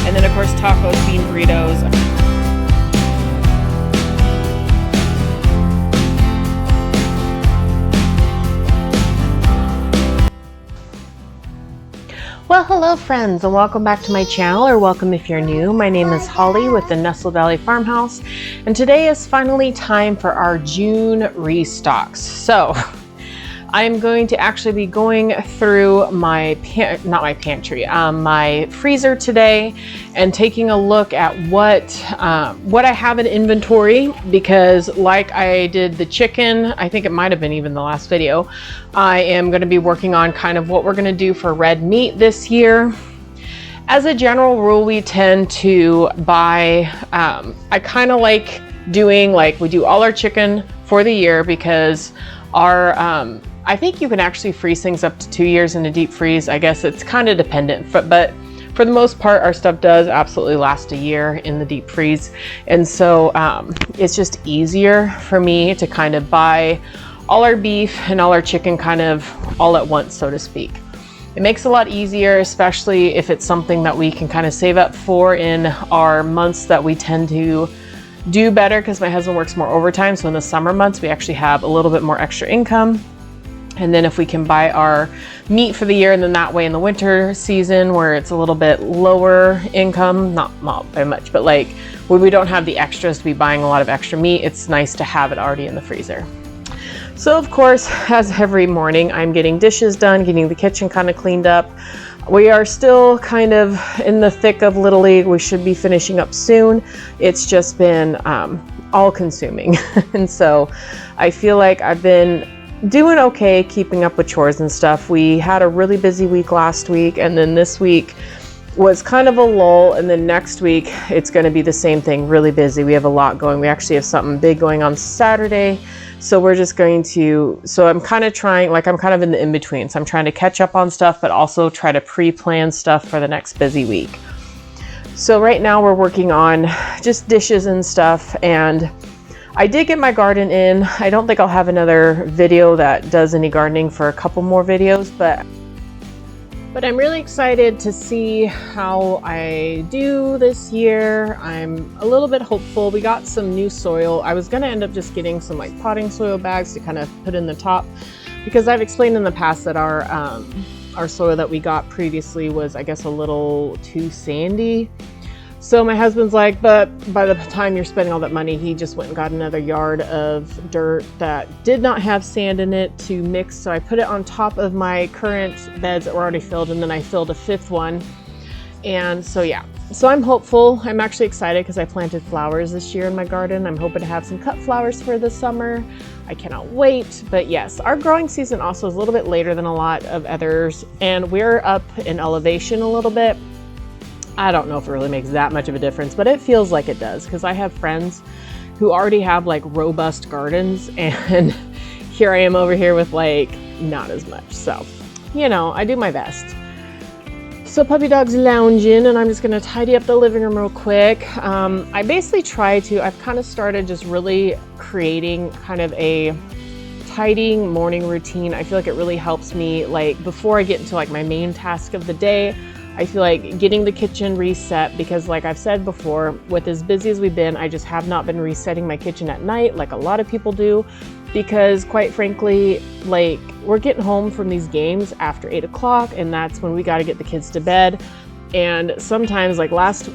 And then of course tacos, bean burritos. Well, hello friends, and welcome back to my channel, or welcome if you're new. My name is Holly with the Nestle Valley Farmhouse, and today is finally time for our June restocks. So I'm going to actually be going through my my freezer today and taking a look at what I have in inventory, because like I did the chicken, I think it might have been even the last video, I am going to be working on kind of what we're going to do for red meat this year. As a general rule, we tend to buy, I kind of like doing, like, we do all our chicken for the year, because our I think you can actually freeze things up to 2 years in a deep freeze. I guess it's kind of dependent, but for the most part, our stuff does absolutely last a year in the deep freeze. And so it's just easier for me to kind of buy all our beef and all our chicken kind of all at once, so to speak. It makes it a lot easier, especially if it's something that we can kind of save up for in our months that we tend to do better, because my husband works more overtime. So in the summer months, we actually have a little bit more extra income. And then if we can buy our meat for the year, and then that way in the winter season where it's a little bit lower income, not by much, but like when we don't have the extras to be buying a lot of extra meat, it's nice to have it already in the freezer. So of course, as every morning, I'm getting dishes done, getting the kitchen kind of cleaned up. We are still kind of in the thick of Little League. We should be finishing up soon. It's just been all consuming. And so I feel like I've been doing okay keeping up with chores and stuff. We had a really busy week last week, and then this week was kind of a lull, and then next week it's going to be the same thing, really busy. We have a lot going. We actually have something big going on Saturday, so we're just going to, so I'm kind of trying, like I'm kind of in the in-between, so I'm trying to catch up on stuff but also try to pre-plan stuff for the next busy week. So right now we're working on just dishes and stuff, and I did get my garden in. I don't think I'll have another video that does any gardening for a couple more videos, but I'm really excited to see how I do this year. I'm a little bit hopeful. We got some new soil. I was going to end up just getting some like potting soil bags to kind of put in the top, because I've explained in the past that our soil that we got previously was, I guess, a little too sandy. So my husband's like, but by the time you're spending all that money, he just went and got another yard of dirt that did not have sand in it to mix. So I put it on top of my current beds that were already filled, and then I filled a fifth one. And so yeah, so I'm hopeful. I'm actually excited because I planted flowers this year in my garden. I'm hoping to have some cut flowers for the summer. I cannot wait. But yes, our growing season also is a little bit later than a lot of others, and we're up in elevation a little bit. I don't know if it really makes that much of a difference, but it feels like it does, because I have friends who already have like robust gardens, and here I am over here with like not as much. So, you know, I do my best. So puppy dog's lounging, and I'm just gonna tidy up the living room real quick. I basically I've kind of started just really creating kind of a tidying morning routine. I feel like it really helps me, like before I get into like my main task of the day. I feel like getting the kitchen reset, because like I've said before, with as busy as we've been, I just have not been resetting my kitchen at night like a lot of people do, because quite frankly, like we're getting home from these games after 8 o'clock, and that's when we got to get the kids to bed. And sometimes, like last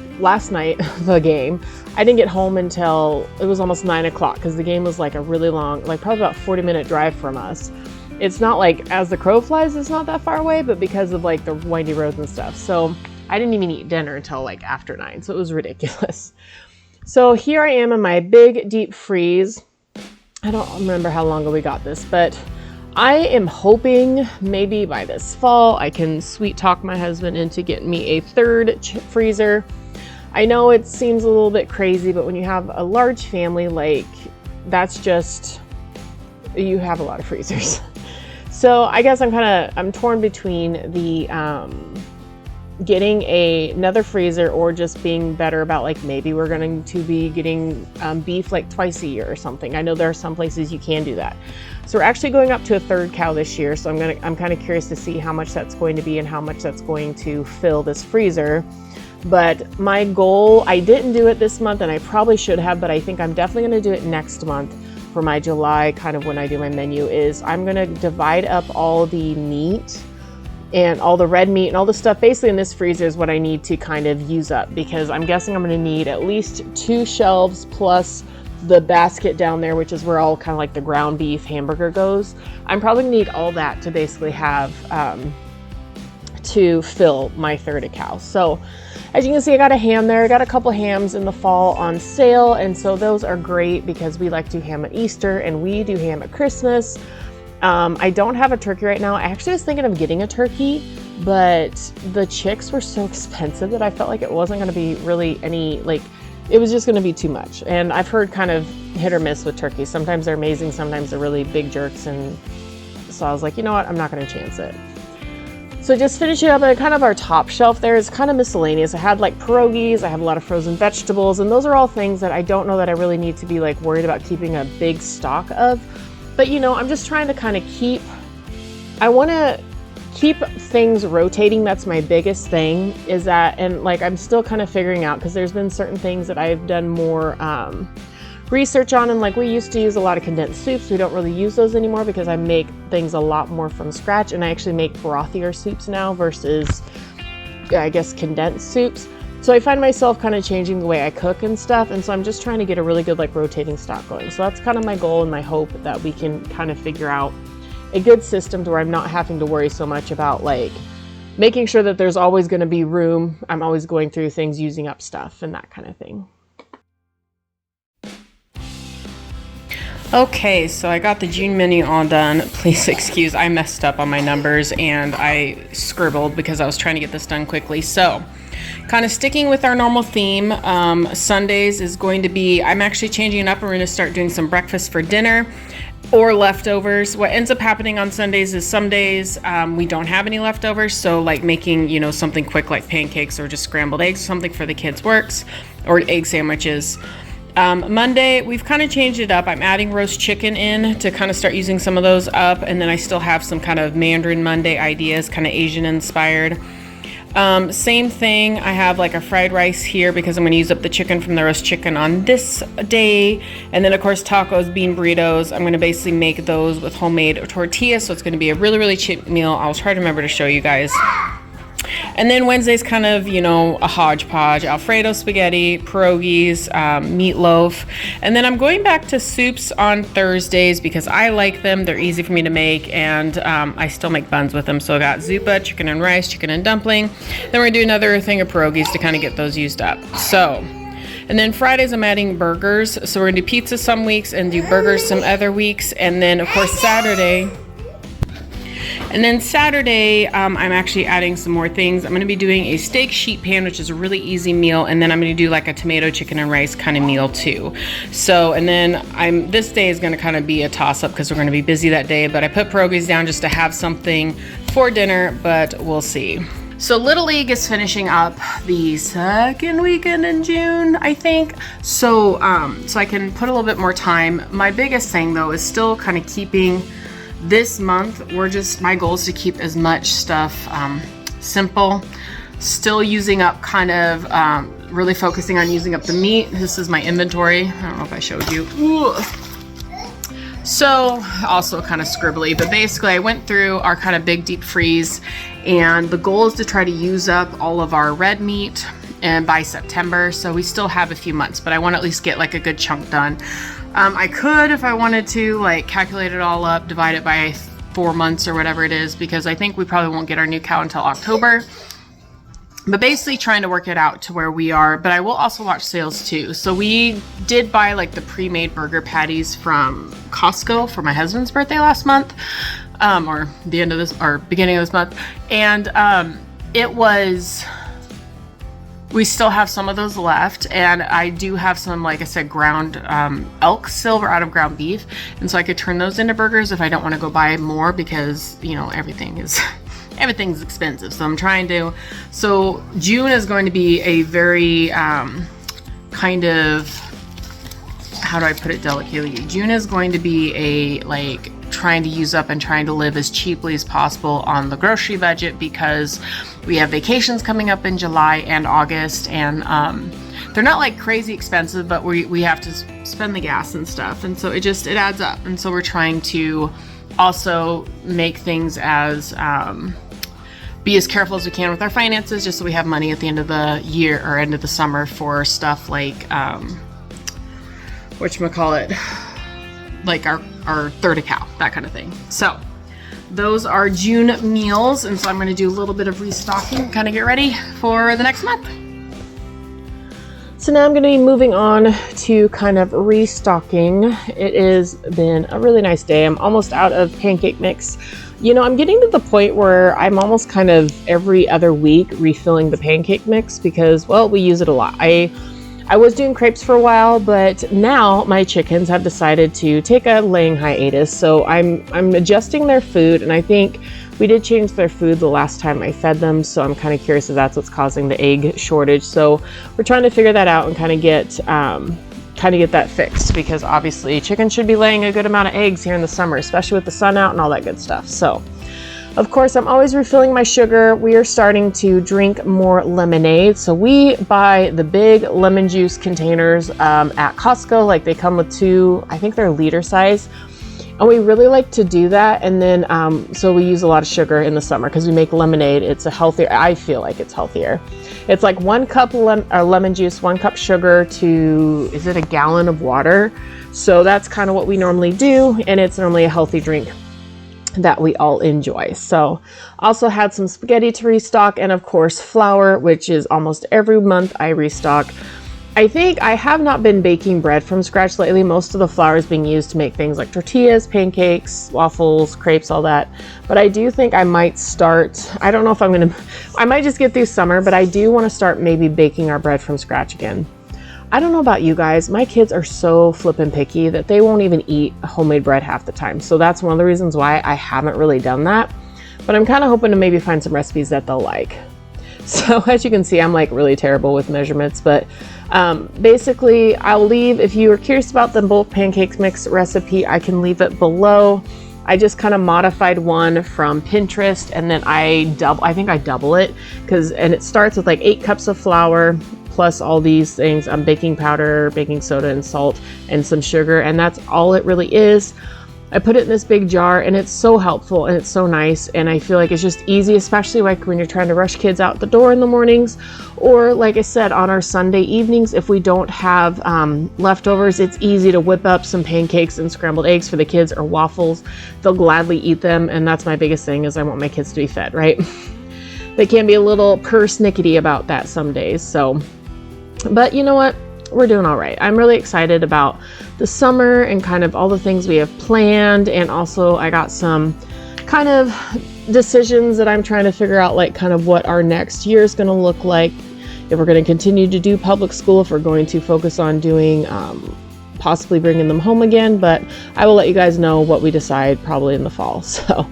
night, the game, I didn't get home until it was almost 9 o'clock, because the game was like a really long, like probably about 40-minute drive from us. It's not like as the crow flies, it's not that far away, but because of like the windy roads and stuff. So I didn't even eat dinner until like after 9. So it was ridiculous. So here I am in my big deep freeze. I don't remember how long ago we got this, but I am hoping maybe by this fall, I can sweet talk my husband into getting me a third freezer. I know it seems a little bit crazy, but when you have a large family, like that's just, you have a lot of freezers. So I guess I'm torn between the getting another freezer, or just being better about like maybe we're going to be getting beef like twice a year or something. I know there are some places you can do that. So we're actually going up to a third cow this year. So I'm kind of curious to see how much that's going to be and how much that's going to fill this freezer. But my goal, I didn't do it this month and I probably should have, but I think I'm definitely going to do it next month for my July, kind of when I do my menu, is I'm going to divide up all the meat and all the red meat and all the stuff basically in this freezer is what I need to kind of use up, because I'm guessing I'm going to need at least 2 shelves plus the basket down there, which is where all kind of like the ground beef hamburger goes. I'm probably gonna need all that to basically have to fill my 30 cows. So as you can see, I got a ham there. I got a couple hams in the fall on sale, and so those are great because we like to ham at Easter and we do ham at Christmas. I don't have a turkey right now. I actually was thinking of getting a turkey, but the chicks were so expensive that I felt like it wasn't going to be really any, like, it was just going to be too much. And I've heard kind of hit or miss with turkeys. Sometimes they're amazing, sometimes they're really big jerks, and so I was like, you know what, I'm not going to chance it. So just finishing up at kind of our top shelf there is kind of miscellaneous. I had like pierogies, I have a lot of frozen vegetables, and those are all things that I don't know that I really need to be like worried about keeping a big stock of. But you know, I'm just trying to kind of I want to keep things rotating. That's my biggest thing, is that, and like I'm still kind of figuring out, because there's been certain things that I've done more research on, and like we used to use a lot of condensed soups. We don't really use those anymore because I make things a lot more from scratch, and I actually make brothier soups now versus, I guess, condensed soups. So I find myself kind of changing the way I cook and stuff, and so I'm just trying to get a really good like rotating stock going. So that's kind of my goal and my hope, that we can kind of figure out a good system to where I'm not having to worry so much about like making sure that there's always going to be room. I'm always going through things, using up stuff and that kind of thing. Okay, so I got the June menu all done. Please excuse, I messed up on my numbers and I scribbled because I was trying to get this done quickly. So kind of sticking with our normal theme, Sundays is going to be, I'm actually changing it up. We're going to start doing some breakfast for dinner or leftovers. What ends up happening on Sundays is some days we don't have any leftovers, so like making, you know, something quick like pancakes or just scrambled eggs, something for the kids works, or egg sandwiches. Monday, we've kind of changed it up. I'm adding roast chicken in to kind of start using some of those up, and then I still have some kind of Mandarin Monday ideas, kind of Asian inspired. Same thing, I have like a fried rice here because I'm going to use up the chicken from the roast chicken on this day. And then of course tacos, bean burritos, I'm going to basically make those with homemade tortillas, so it's going to be a really, really cheap meal. I'll try to remember to show you guys. And then Wednesday's kind of, you know, a hodgepodge: Alfredo spaghetti, pierogies, meatloaf. And then I'm going back to soups on Thursdays because I like them. They're easy for me to make, and I still make buns with them. So I got zuppa, chicken and rice, chicken and dumpling. Then we're gonna do another thing of pierogies to kind of get those used up. So, and then Fridays I'm adding burgers. So we're gonna do pizza some weeks and do burgers some other weeks. And then of course Saturday, I'm actually adding some more things. I'm going to be doing a steak sheet pan, which is a really easy meal, and then I'm going to do like a tomato, chicken, and rice kind of meal too. So, and then this day is going to kind of be a toss-up because we're going to be busy that day, but I put pierogies down just to have something for dinner, but we'll see. So Little League is finishing up the second weekend in June, I think. So, so I can put a little bit more time. My biggest thing though is still kind of keeping this month, my goal is to keep as much stuff simple, still using up kind of, really focusing on using up the meat. This is my inventory. I don't know if I showed you. Ooh. So also kind of scribbly, but basically I went through our kind of big deep freeze, and the goal is to try to use up all of our red meat and by September. So we still have a few months, but I want to at least get like a good chunk done. I could, if I wanted to, like calculate it all up, divide it by 4 months or whatever it is, because I think we probably won't get our new cow until October. But basically trying to work it out to where we are. But I will also watch sales too. So we did buy like the pre-made burger patties from Costco for my husband's birthday last month, or the end of this, or beginning of this month. And we still have some of those left, and I do have some, like I said, ground elk silver out of ground beef, and so I could turn those into burgers if I don't want to go buy more, because you know everything's expensive. So I'm trying to. So June is going to be a very kind of, how do I put it delicately? June is going to be a like trying to use up and trying to live as cheaply as possible on the grocery budget, because we have vacations coming up in July and August, and they're not like crazy expensive, but we have to spend the gas and stuff, and so it adds up. And so we're trying to also make things as be as careful as we can with our finances, just so we have money at the end of the year or end of the summer for stuff like whatchamacallit, like our third account, that kind of thing. So those are June meals, and so I'm going to do a little bit of restocking, kind of get ready for the next month. So now I'm going to be moving on to kind of restocking. It has been a really nice day. I'm almost out of pancake mix. You know, I'm getting to the point where I'm almost kind of every other week refilling the pancake mix because, well, we use it a lot. I was doing crepes for a while, but now my chickens have decided to take a laying hiatus. So I'm adjusting their food, and I think we did change their food the last time I fed them. So I'm kind of curious if that's what's causing the egg shortage. So we're trying to figure that out and kind of get that fixed, because obviously chickens should be laying a good amount of eggs here in the summer, especially with the sun out and all that good stuff. So of course, I'm always refilling my sugar. We are starting to drink more lemonade. So we buy the big lemon juice containers at Costco. Like, they come with 2, I think they're liter size. And we really like to do that. And then, so we use a lot of sugar in the summer because we make lemonade. It's a healthier, I feel like it's healthier. It's like 1 cup lemon juice, 1 cup sugar to, is it a gallon of water? So that's kind of what we normally do. And it's normally a healthy drink that we all enjoy. So also had some spaghetti to restock, and of course flour, which is almost every month I restock. I think I have not been baking bread from scratch lately. Most of the flour is being used to make things like tortillas, pancakes, waffles, crepes, all that. But I do think I might start, I don't know if I might just get through summer, but I do want to start maybe baking our bread from scratch again. I don't know about you guys, my kids are so flippin' picky that they won't even eat homemade bread half the time. So that's one of the reasons why I haven't really done that. But I'm kind of hoping to maybe find some recipes that they'll like. So as you can see, I'm like really terrible with measurements, but basically I'll leave, if you are curious about the bulk pancakes mix recipe, I can leave it below. I just kind of modified one from Pinterest, and then I think I double it, and it starts with like 8 cups of flour plus all these things, baking powder, baking soda, and salt, and some sugar, and that's all it really is. I put it in this big jar, and it's so helpful and it's so nice, and I feel like it's just easy, especially like when you're trying to rush kids out the door in the mornings, or like I said, on our Sunday evenings, if we don't have leftovers, it's easy to whip up some pancakes and scrambled eggs for the kids, or waffles. They'll gladly eat them, and that's my biggest thing, is I want my kids to be fed, right? They can be a little persnickety about that some days, so. But you know what? We're doing all right. I'm really excited about the summer and kind of all the things we have planned. And also I got some kind of decisions that I'm trying to figure out, like kind of what our next year is going to look like. If we're going to continue to do public school, if we're going to focus on doing, possibly bringing them home again. But I will let you guys know what we decide probably in the fall. So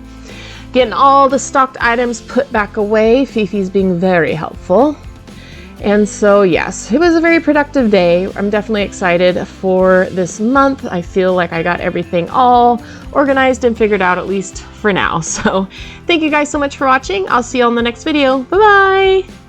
getting all the stocked items put back away. Fifi's being very helpful. And so, yes, it was a very productive day. I'm definitely excited for this month. I feel like I got everything all organized and figured out, at least for now. So thank you guys so much for watching. I'll see you on the next video. Bye-bye.